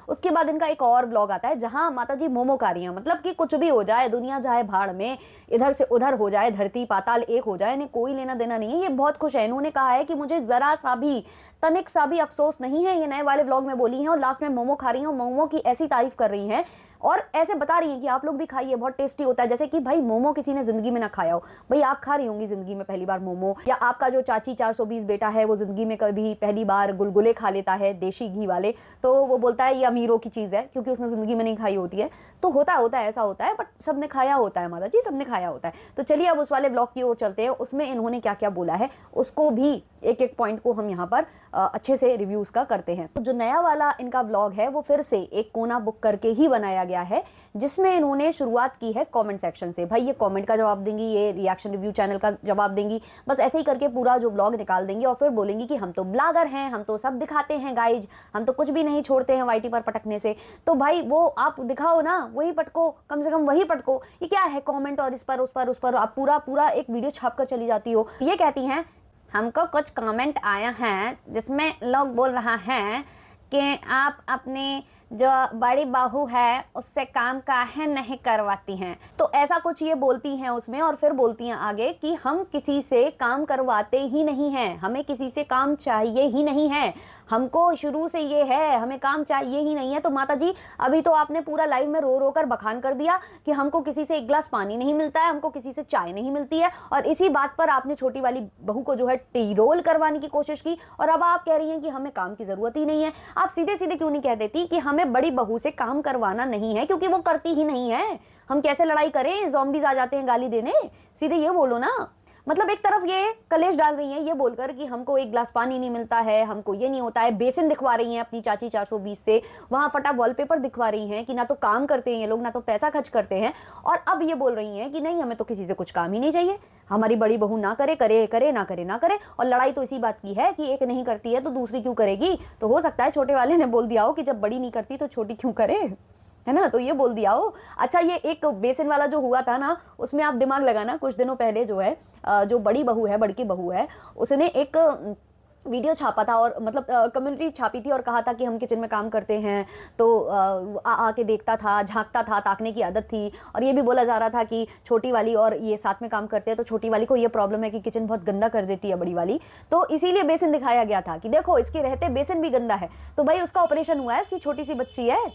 उसके बाद इनका एक और ब्लॉग आता है जहां माताजी मोमो खा रही हैं, मतलब कि कुछ भी हो जाए, दुनिया जाए भाड़ में, इधर से उधर हो जाए, धरती पाताल एक हो जाए, इन्हें कोई लेना देना नहीं है। ये बहुत खुश है। इन्होंने कहा है कि मुझे जरा सा भी, तनिक सा भी अफसोस नहीं है, ये नए वाले व्लॉग में बोली हैं और लास्ट में मोमो खा रही हैं, मोमो की ऐसी तारीफ कर रही हैं और ऐसे बता रही हैं कि आप लोग भी खाइए, बहुत टेस्टी होता है। जैसे कि भाई मोमो किसी ने जिंदगी में ना खाया हो, भाई आप खा रही होंगी जिंदगी में पहली बार मोमो, या आपका जो चाची 420 बेटा है वो जिंदगी में कभी पहली बार गुलगुले खा लेता है देशी घी वाले, तो वो बोलता है ये अमीरों की चीज है क्योंकि उसने जिंदगी में नहीं खाई होती है। तो होता है ऐसा होता है, बट सबने खाया होता है माता जी, सबने खाया होता है। तो चलिए अब उस वाले ब्लॉग की ओर चलते हैं, उसमें इन्होंने क्या क्या बोला है उसको भी एक एक पॉइंट को हम यहाँ पर अच्छे से रिव्यूज का करते हैं। तो जो नया वाला इनका व्लॉग है वो फिर से एक कोना बुक करके ही बनाया गया है, जिसमें इन्होंने शुरुआत की है कमेंट सेक्शन से। भाई ये कमेंट का जवाब देंगी, ये रिएक्शन रिव्यू चैनल का जवाब देंगी, बस ऐसे ही करके पूरा जो व्लॉग निकाल देंगी और फिर बोलेंगी कि हम तो ब्लॉगर हैं, हम तो सब दिखाते हैं गाइज, हम तो कुछ भी नहीं छोड़ते हैं वाईटी पर पटकने से। तो भाई वो आप दिखाओ ना, वही पटको, कम से कम वही पटको। ये क्या है कमेंट और इस पर उस पर आप पूरा पूरा एक वीडियो छाप कर चली जाती हो। ये कहती हैं हमको कुछ कमेंट आया है जिसमें लोग बोल रहा है कि आप अपने जो बड़ी बहू है उससे काम काहे नहीं करवाती हैं। तो ऐसा कुछ ये बोलती हैं उसमें, और फिर बोलती हैं आगे कि हम किसी से काम करवाते ही नहीं हैं, हमें किसी से काम चाहिए ही नहीं है, हमको शुरू से ये है, हमें काम चाहिए ही नहीं है। तो माता जी अभी तो आपने पूरा लाइव में रो रो कर बखान कर दिया कि हमको किसी से एक गिलास पानी नहीं मिलता है, हमको किसी से चाय नहीं मिलती है, और इसी बात पर आपने छोटी वाली बहू को जो है टीरोल करवाने की कोशिश की, और अब आप कह रही हैं कि हमें काम की जरूरत ही नहीं है। आप सीधे सीधे क्यों नहीं कह देती कि हमें बड़ी बहू से काम करवाना नहीं है, क्योंकि वो करती ही नहीं है, हम कैसे लड़ाई करें, ज़ॉम्बीज़ आ जाते हैं गाली देने। सीधे ये बोलो ना। मतलब एक तरफ ये कलेश डाल रही हैं ये बोलकर कि हमको एक गिलास पानी नहीं मिलता है, हमको ये नहीं होता है, बेसिन दिखवा रही हैं अपनी चाची 420 से, वहां फटा वॉलपेपर दिखवा रही हैं कि ना तो काम करते हैं ये लोग, ना तो पैसा खर्च करते हैं, और अब ये बोल रही हैं कि नहीं हमें तो किसी से कुछ काम ही नहीं चाहिए, हमारी बड़ी बहू ना करे, करे करे ना करे ना करे। और लड़ाई तो इसी बात की है कि एक नहीं करती है तो दूसरी क्यों करेगी। तो हो सकता है छोटे वाले ने बोल दिया हो कि जब बड़ी नहीं करती तो छोटी क्यों करे, है ना, तो ये बोल दिया हो। अच्छा ये एक बेसिन वाला जो हुआ था ना, उसमें आप दिमाग लगाना, कुछ दिनों पहले जो है जो बड़ी बहू है, बड़की बहू है, उसने एक वीडियो छापा था, और मतलब कम्युनिटी छापी थी और कहा था कि हम किचन में काम करते हैं, तो आके देखता था, झांकता था, ताकने की आदत थी। और ये भी बोला जा रहा था कि छोटी वाली और ये साथ में काम करते हैं तो छोटी वाली को ये प्रॉब्लम है कि किचन बहुत गंदा कर देती है बड़ी वाली, तो इसीलिए बेसिन दिखाया गया था कि देखो इसके रहते बेसिन भी गंदा है। तो भाई उसका ऑपरेशन हुआ है, उसकी छोटी सी बच्ची है,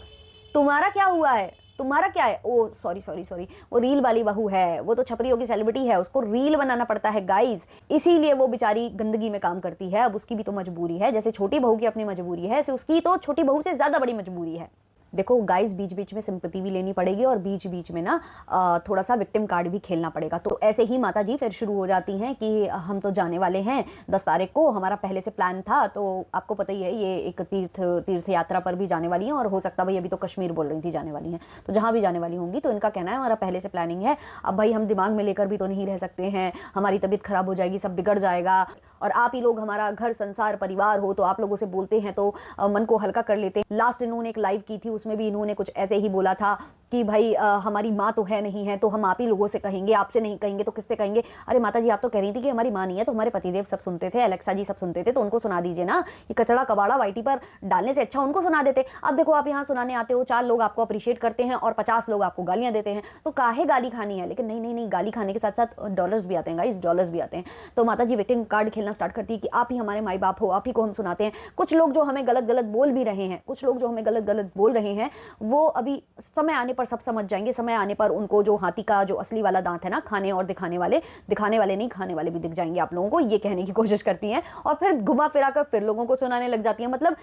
तुम्हारा क्या हुआ है, तुम्हारा क्या है। ओ सॉरी सॉरी सॉरी, वो रील वाली बहू है, वो तो छपरी होगी, सेलिब्रिटी है, उसको रील बनाना पड़ता है गाइस, इसीलिए वो बेचारी गंदगी में काम करती है। अब उसकी भी तो मजबूरी है, जैसे छोटी बहू की अपनी मजबूरी है, ऐसे उसकी तो छोटी बहू से ज्यादा बड़ी मजबूरी है। देखो गाइस बीच बीच में सिंपैथी भी लेनी पड़ेगी और बीच बीच में ना थोड़ा सा विक्टिम कार्ड भी खेलना पड़ेगा। तो ऐसे ही माता जी फिर शुरू हो जाती हैं कि हम तो जाने वाले हैं 10 तारीख को, हमारा पहले से प्लान था, तो आपको पता ही है ये एक तीर्थ यात्रा पर भी जाने वाली हैं, और हो सकता भाई अभी तो कश्मीर बोल रही थी जाने वाली हैं, तो जहाँ भी जाने वाली होंगी, तो इनका कहना है हमारा पहले से प्लानिंग है। अब भाई हम दिमाग में लेकर भी तो नहीं रह सकते हैं, हमारी तबीयत खराब हो जाएगी, सब बिगड़ जाएगा, और आप ही लोग हमारा घर संसार परिवार हो, तो आप लोगों से बोलते हैं तो मन को हल्का कर लेते हैं। लास्ट इन्होंने एक लाइव की थी, उसमें भी इन्होंने कुछ ऐसे ही बोला था कि भाई हमारी माँ तो है नहीं है, तो हम आप ही लोगों से कहेंगे, आपसे नहीं कहेंगे तो किससे कहेंगे। अरे माता जी आप तो कह रही थी कि हमारी माँ नहीं है, तो हमारे पतिदेव सब सुनते थे, अलेक्सा जी सब सुनते थे, तो उनको सुना दीजिए ना। ये कचड़ा कबाड़ा वाईटी पर डालने से अच्छा उनको सुना देते। अब देखो आप यहाँ सुनाने आते हो, 4 लोग आपको अप्रिशिएट करते हैं और 50 लोग आपको गालियां देते हैं, तो काहे गाली खानी है। लेकिन नहीं नहीं नहीं, गाली खाने के साथ साथ डॉलर्स भी आते हैं गाइस, डॉलर्स भी आते हैं। तो माता जी विक्टिम कार्ड खेलना स्टार्ट करती है कि आप ही हमारे माई बाप हो, आप ही को हम सुनाते हैं। कुछ लोग जो हमें गलत गलत बोल भी रहे हैं, कुछ लोग जो हमें गलत गलत बोल रहे हैं, वो अभी समय आने पर सब समझ जाएंगे। समय आने पर उनको जो हाथी का जो असली वाला दांत है ना, खाने और दिखाने वाले नहीं, खाने वाले भी दिख जाएंगे आप लोगों को, ये कहने की कोशिश करती हैं, और फिर घुमा फिरा कर फिर लोगों को सुनाने लग जाती हैं। मतलब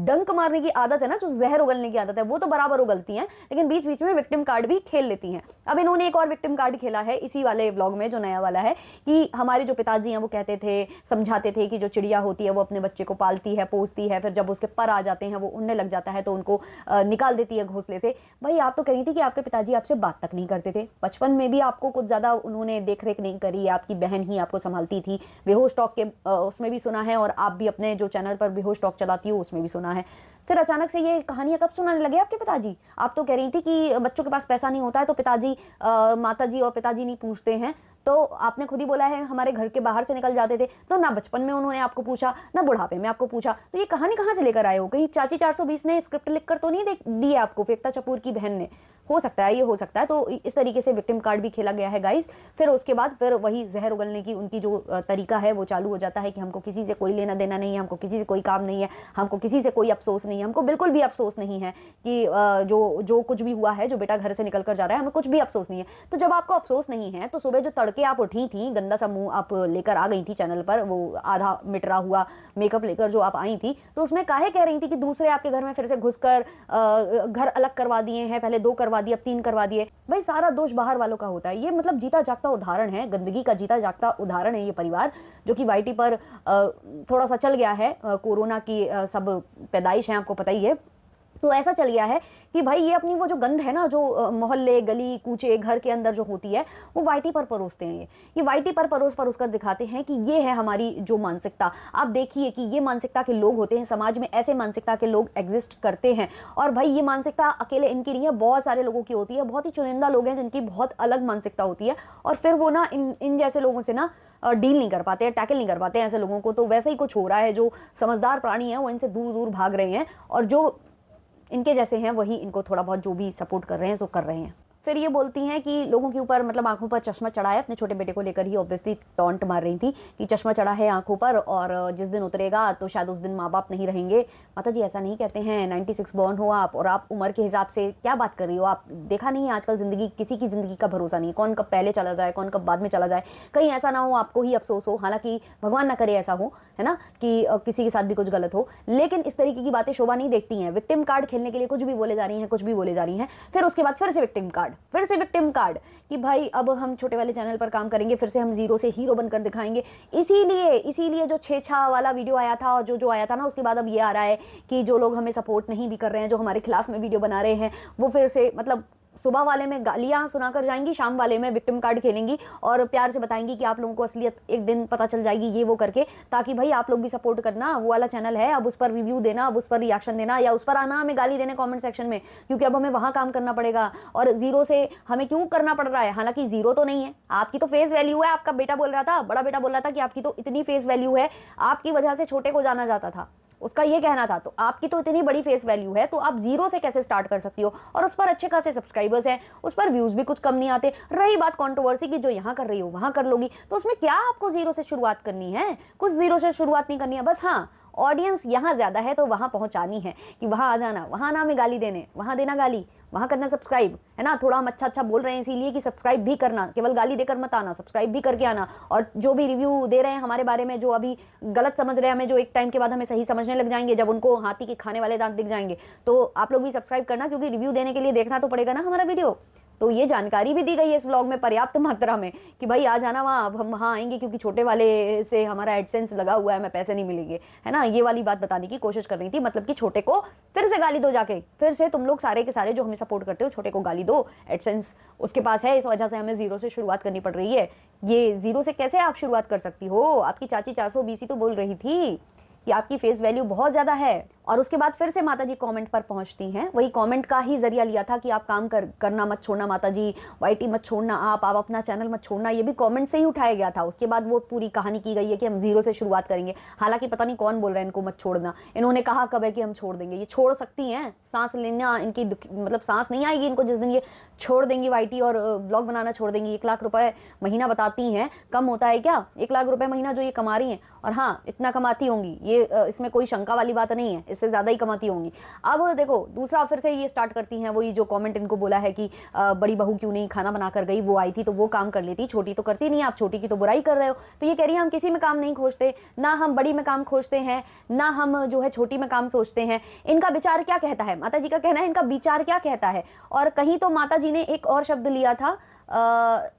डंक मारने की आदत है ना, जो जहर उगलने की आदत है, वो तो बराबर उगलती हैं, लेकिन बीच बीच में विक्टिम कार्ड भी खेल लेती हैं। अब इन्होंने एक और विक्टिम कार्ड खेला है इसी वाले व्लॉग में, जो नया वाला है, कि हमारे जो पिताजी हैं वो कहते थे, समझाते थे कि जो चिड़िया होती है वो अपने बच्चे को पालती है, पोसती है, फिर जब उसके पर आ जाते हैं वो उड़ने लग जाता है तो उनको निकाल देती है घोंसले से। भाई आप तो कह रही थी कि आपके पिताजी आपसे बात तक नहीं करते थे, बचपन में भी आपको कुछ ज्यादा उन्होंने देख रेख नहीं करी, आपकी बहन ही आपको संभालती थी। बेहोश टॉक के उसमें भी सुना है, और आप भी अपने जो चैनल पर बेहोश टॉक चलाती हो उसमें भी सुना है। फिर अचानक से ये कहानियां कब सुनाने लगे आपके पिताजी। आप तो कह रही थी कि बच्चों के पास पैसा नहीं होता है तो पिताजी माता जी और पिताजी नहीं पूछते हैं, तो आपने खुद ही बोला है हमारे घर के बाहर से निकल जाते थे, तो ना बचपन में उन्होंने आपको पूछा, ना बुढ़ापे में आपको पूछा, तो ये कहानी कहाँ से लेकर आए हो? कहीं चाची 420 ने स्क्रिप्ट लिखकर तो नहीं दी है आपको, फेकता चपूर की बहन ने? हो सकता है, ये हो सकता है। तो इस तरीके से विक्टिम कार्ड भी खेला गया है गाइस। फिर उसके बाद फिर वही जहर उगलने की उनकी जो तरीका है वो चालू हो जाता है कि हमको किसी से कोई लेना देना नहीं है, हमको किसी से कोई काम नहीं है, हमको किसी से कोई अफसोस नहीं है, हमको बिल्कुल भी अफसोस नहीं है कि जो कुछ भी हुआ है, जो बेटा घर से निकल कर जा रहा है, हमें कुछ भी अफसोस नहीं है। तो जब आपको अफसोस नहीं है तो सुबह जो तड़के आप उठी थी, गंदा सा मुंह आप लेकर आ गई थी चैनल पर, वो आधा मिटरा हुआ मेकअप लेकर जो आप आई थी, तो उसमें काहे कह रही थी कि दूसरे आपके घर में फिर से घुसकर घर अलग करवा दिए हैं, पहले 2 करवा दिए, अब 3 करवा दिए। भाई सारा दोष बाहर वालों का होता है। ये मतलब जीता जागता उदाहरण है, गंदगी का जीता जागता उदाहरण है ये परिवार, जो कि वाईटी पर थोड़ा सा चल गया है। कोरोना की सब पैदाइश है, आपको पता ही है। तो ऐसा चल गया है कि भाई ये अपनी वो जो गंध है ना, जो मोहल्ले गली कूचे घर के अंदर जो होती है, वो वाईटी पर परोसते हैं। ये वाईटी पर परोस कर दिखाते हैं कि ये है हमारी जो मानसिकता। आप देखिए कि ये मानसिकता के लोग होते हैं समाज में, ऐसे मानसिकता के लोग एग्जिस्ट करते हैं। और भाई ये मानसिकता अकेले इनकी नहीं है, बहुत सारे लोगों की होती है। बहुत ही चुनिंदा लोग हैं जिनकी बहुत अलग मानसिकता होती है, और फिर वो ना इन जैसे लोगों से ना डील नहीं कर पाते हैं, टैकल नहीं कर पाते हैं ऐसे लोगों को। तो वैसे ही कुछ हो रहा है, जो समझदार प्राणी है वो इनसे दूर दूर भाग रहे हैं, और जो इनके जैसे हैं वही इनको थोड़ा बहुत जो भी सपोर्ट कर रहे हैं तो कर रहे हैं। फिर ये बोलती हैं कि लोगों के ऊपर मतलब आंखों पर चश्मा चढ़ा है। अपने छोटे बेटे को लेकर ही ऑब्वियसली टॉन्ट मार रही थी कि चश्मा चढ़ा है आंखों पर, और जिस दिन उतरेगा तो शायद उस दिन माँ बाप नहीं रहेंगे। माता जी ऐसा नहीं कहते हैं, 96 बॉर्न हो आप, और आप उम्र के हिसाब से क्या बात कर रही हो? आप देखा नहीं है आजकल ज़िंदगी, किसी की ज़िंदगी का भरोसा नहीं, कौन कब पहले चला जाए, कौन कब बाद में चला जाए। कहीं ऐसा ना हो आपको ही अफसोस हो, हालांकि भगवान ना करे ऐसा हो, है ना, कि किसी के साथ भी कुछ गलत हो। लेकिन इस तरीके की बातें शोभा नहीं देखती हैं। विक्टिम कार्ड खेलने के लिए कुछ भी बोले जा रही हैं, कुछ भी बोले जा रही हैं। फिर उसके बाद फिर से विक्टिम कार्ड, फिर से विक्टिम कार्ड कि भाई अब हम छोटे वाले चैनल पर काम करेंगे, फिर से हम जीरो से हीरो बनकर दिखाएंगे। इसीलिए जो 6 वाला वीडियो आया था, और जो आया था ना, उसके बाद अब ये आ रहा है कि जो लोग हमें सपोर्ट नहीं भी कर रहे हैं, जो हमारे खिलाफ में वीडियो बना रहे हैं, वो फिर से मतलब सुबह वाले में गालियां सुनाकर जाएंगी, शाम वाले में विक्टिम कार्ड खेलेंगी और प्यार से बताएंगी कि आप लोगों को असलियत एक दिन पता चल जाएगी, ये वो करके, ताकि भाई आप लोग भी सपोर्ट करना। वो वाला चैनल है, अब उस पर रिव्यू देना, अब उस पर रिएक्शन देना, या उस पर आना हमें गाली देने कमेंट सेक्शन में, क्योंकि अब हमें वहां काम करना पड़ेगा। और जीरो से हमें क्यों करना पड़ रहा है? हालांकि जीरो तो नहीं है, आपकी तो फेस वैल्यू है। आपका बेटा बोल रहा था, बड़ा बेटा बोल रहा था कि आपकी तो इतनी फेस वैल्यू है, आपकी वजह से छोटे को जाना जाता था, उसका ये कहना था। तो आपकी तो इतनी बड़ी फेस वैल्यू है, तो आप जीरो से कैसे स्टार्ट कर सकती हो? और उस पर अच्छे खासे सब्सक्राइबर्स हैं, उस पर व्यूज भी कुछ कम नहीं आते। रही बात कंट्रोवर्सी की, जो यहाँ कर रही हो वहां कर लोगी, तो उसमें क्या आपको जीरो से शुरुआत करनी है? कुछ जीरो से शुरुआत नहीं करनी है। बस हाँ, ऑडियंस यहाँ ज्यादा है तो वहां पहुंचानी है, कि वहां आ जाना, वहां ना हमें गाली देने, वहां देना गाली, वहां करना सब्सक्राइब, है ना। थोड़ा हम अच्छा बोल रहे हैं इसीलिए कि सब्सक्राइब भी करना, केवल गाली देकर मत आना, सब्सक्राइब भी करके आना। और जो भी रिव्यू दे रहे हैं हमारे बारे में, जो अभी गलत समझ रहे हैं हमें, जो एक टाइम के बाद हमें सही समझने लग जाएंगे, जब उनको हाथी के खाने वाले दांत दिख जाएंगे, तो आप लोग भी सब्सक्राइब करना, क्योंकि रिव्यू देने के लिए देखना तो पड़ेगा ना हमारा वीडियो। तो ये जानकारी भी दी गई है इस व्लॉग में पर्याप्त मात्रा में, कि भाई आ जाना वहाँ, अब हम वहाँ आएंगे, क्योंकि छोटे वाले से हमारा एडसेंस लगा हुआ है, हमें पैसे नहीं मिलेंगे, है ना। ये वाली बात बताने की कोशिश कर रही थी, मतलब कि छोटे को फिर से गाली दो जाके, फिर से तुम लोग सारे के सारे जो हमें सपोर्ट करते हो, छोटे को गाली दो। एडसेंस उसके पास है, इस वजह से हमें जीरो से शुरुआत करनी पड़ रही है। ये जीरो से कैसे आप शुरुआत कर सकती हो? आपकी चाची 420 ही तो बोल रही थी कि आपकी फेस वैल्यू बहुत ज्यादा है। और उसके बाद फिर से माताजी कमेंट पर पहुंचती हैं। वही कमेंट का ही जरिया लिया था कि आप काम करना मत छोड़ना माताजी, वाईटी मत छोड़ना, आप अपना चैनल मत छोड़ना, ये भी कमेंट से ही उठाया गया था। उसके बाद वो पूरी कहानी की गई है कि हम जीरो से शुरुआत करेंगे। हालांकि पता नहीं कौन बोल रहा है इनको मत छोड़ना, इन्होंने कहा कब है कि हम छोड़ देंगे? ये छोड़ सकती हैं, सांस लेना इनकी मतलब सांस नहीं आएगी इनको जिस दिन ये छोड़ देंगी वाईटी और ब्लॉग बनाना छोड़ देंगी। 1 लाख रुपए महीना बताती हैं, कम होता है क्या? 1 लाख रुपए महीना जो ये कमा रही हैं, और हाँ इतना कमाती होंगी, ये इसमें कोई शंका वाली बात नहीं है, इससे ज्यादा ही कमाती होंगी। अब देखो दूसरा फिर से ये स्टार्ट करती हैं, वही जो कमेंट इनको बोला है कि बड़ी बहू क्यों नहीं खाना बना कर गई, वो आई थी तो वो काम कर लेती, छोटी तो करती नहीं, आप छोटी की तो बुराई कर रहे हो। तो ये कह रही है हम किसी में काम नहीं खोजते, ना हम बड़ी में काम खोजते हैं, ना हम जो है छोटी में काम सोचते हैं। इनका विचार क्या कहता है? माता जी का कहना है इनका विचार क्या कहता है। और कहीं तो माता जी ने एक और शब्द लिया था,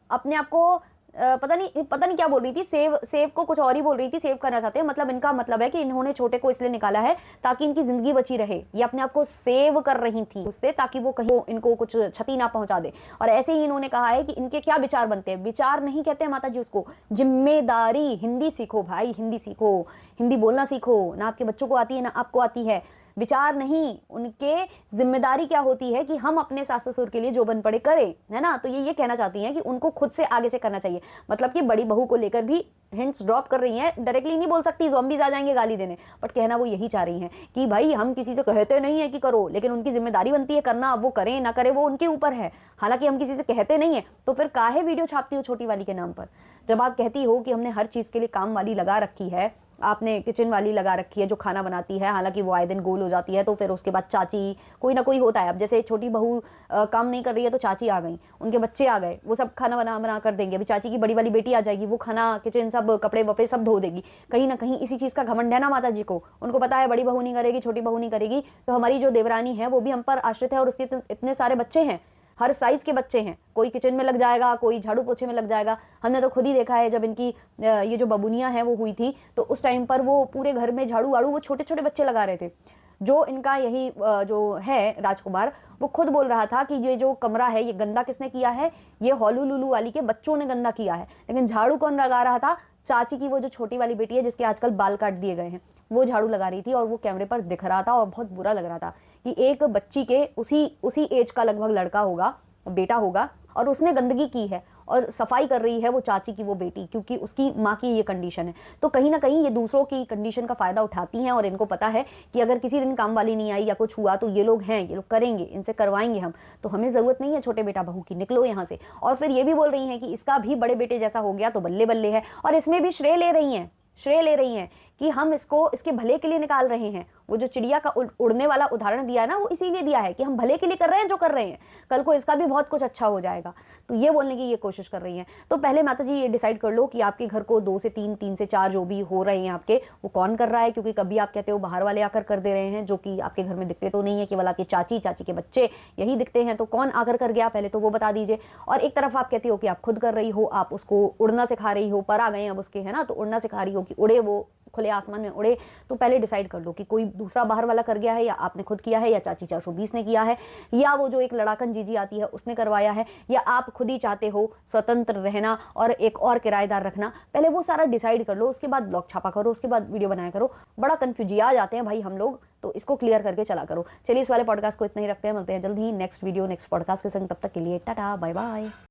अपने आप को पता नहीं क्या बोल रही थी, सेव को कुछ और ही बोल रही थी, सेव करना चाहते हैं। मतलब इनका मतलब है कि इन्होंने छोटे को इसलिए निकाला है ताकि इनकी जिंदगी बची रहे, ये अपने आप को सेव कर रही थी उससे, ताकि वो कहीं इनको कुछ क्षति ना पहुंचा दे। और ऐसे ही इन्होंने कहा है कि इनके क्या विचार बनते हैं। विचार नहीं कहते हैं माता जी उसको, जिम्मेदारी। हिंदी सीखो भाई, हिंदी सीखो, हिंदी बोलना सीखो। ना आपके बच्चों को आती है ना आपको आती है, विचार नहीं, उनके जिम्मेदारी क्या होती है कि हम अपने सास ससुर के लिए जो बन पड़े करें, है ना। तो ये कहना चाहती हैं कि उनको खुद से आगे से करना चाहिए, मतलब कि बड़ी बहू को लेकर भी हिंट्स ड्रॉप कर रही हैं, डायरेक्टली नहीं बोल सकती ज़ॉम्बीज आ जाएंगे गाली देने, बट कहना वो यही चाह रही हैं कि भाई हम किसी से कहते नहीं है कि करो, लेकिन उनकी जिम्मेदारी बनती है करना, अब वो करें ना करें वो उनके ऊपर है। हालांकि हम किसी से कहते नहीं है, तो फिर काहे वीडियो छापती हो छोटी वाली के नाम पर। जब आप कहती हो कि हमने हर चीज़ के लिए काम वाली लगा रखी है, आपने किचन वाली लगा रखी है जो खाना बनाती है, हालांकि वो आए दिन गोल हो जाती है, तो फिर उसके बाद चाची कोई ना कोई होता है। अब जैसे छोटी बहू काम नहीं कर रही है तो चाची आ गई, उनके बच्चे आ गए, वो सब खाना बना बना कर देंगे। अभी चाची की बड़ी वाली बेटी आ जाएगी, वो खाना किचन सब कपड़े वपड़े सब धो देगी। कहीं ना कहीं इसी चीज़ का घमंड है ना माता जी को, उनको पता है बड़ी बहू नहीं करेगी, छोटी बहू नहीं करेगी, तो हमारी जो देवरानी है वो भी हम पर आश्रित है, और उसके इतने सारे बच्चे हैं, हर साइज के बच्चे हैं, कोई किचन में लग जाएगा, कोई झाड़ू पोछे में लग जाएगा। हमने तो खुद ही देखा है, जब इनकी ये जो बबुनियां हैं वो हुई थी, तो उस टाइम पर वो पूरे घर में झाड़ू वाड़ू वो छोटे छोटे बच्चे लगा रहे थे। जो इनका यही जो है राजकुमार, वो खुद बोल रहा था कि ये जो कमरा है ये गंदा किसने किया है, ये हॉलू लुलू वाली के बच्चों ने गंदा किया है। लेकिन झाड़ू कौन लगा रहा था, चाची की वो जो छोटी वाली बेटी है जिसके आजकल बाल काट दिए गए हैं, वो झाड़ू लगा रही थी, और वो कैमरे पर दिख रहा था और बहुत बुरा लग रहा था कि एक बच्ची के उसी एज का लगभग लड़का होगा, बेटा होगा, और उसने गंदगी की है और सफाई कर रही है वो चाची की वो बेटी, क्योंकि उसकी माँ की ये कंडीशन है। तो कहीं ना कहीं ये दूसरों की कंडीशन का फायदा उठाती हैं, और इनको पता है कि अगर किसी दिन काम वाली नहीं आई या कुछ हुआ तो ये लोग हैं, ये लोग करेंगे, इनसे करवाएंगे हम, तो हमें जरूरत नहीं है छोटे बेटा बहू की, निकलो यहाँ से। और फिर ये भी बोल रही हैं कि इसका भी बड़े बेटे जैसा हो गया तो बल्ले बल्ले है, और इसमें भी श्रेय ले रही हैं कि हम इसको इसके भले के लिए निकाल रहे हैं। वो जो चिड़िया का उड़ने वाला उदाहरण दिया है ना, वो इसीलिए दिया है कि हम भले के लिए कर रहे हैं जो कर रहे हैं, कल को इसका भी बहुत कुछ अच्छा हो जाएगा। तो ये बोलने की ये कोशिश कर रही हैं। तो पहले माता जी ये डिसाइड कर लो कि आपके घर को 2 से 3, 3 से 4 जो भी हो रहे हैं आपके, वो कौन कर रहा है। क्योंकि कभी आप कहते हो बाहर वाले आकर कर दे रहे हैं, जो कि आपके घर में दिखते तो नहीं है, केवल आपकी चाची के बच्चे यही दिखते हैं। तो कौन आकर कर गया, पहले तो वो बता दीजिए। और एक तरफ आप कहती हो कि आप खुद कर रही हो, आप उसको उड़ना सिखा रही हो, पर आ गए अब उसके, है ना, तो उड़ना सिखा रही हो कि उड़े, वो खुले आसमान में उड़े। तो पहले डिसाइड कर लो कि कोई दूसरा बाहर वाला कर गया है, या आपने खुद किया है, या चाची 420 ने किया है, या वो जो एक लड़ाकन जीजी आती है उसने करवाया है, या आप खुद ही चाहते हो स्वतंत्र रहना और एक और किराएदार रखना। पहले वो सारा डिसाइड कर लो, उसके बाद ब्लॉग छापा करो, उसके बाद वीडियो बनाया करो। बड़ा कन्फ्यूजिया जाते हैं भाई हम लोग, तो इसको क्लियर करके चला करो। चलिए इस वाले पॉडकास्ट को इतना ही रखते हैं, मिलते हैं जल्द ही नेक्स्ट वीडियो नेक्स्ट पॉडकास्ट के संग। तब तक के लिए टाटा बाय बाय।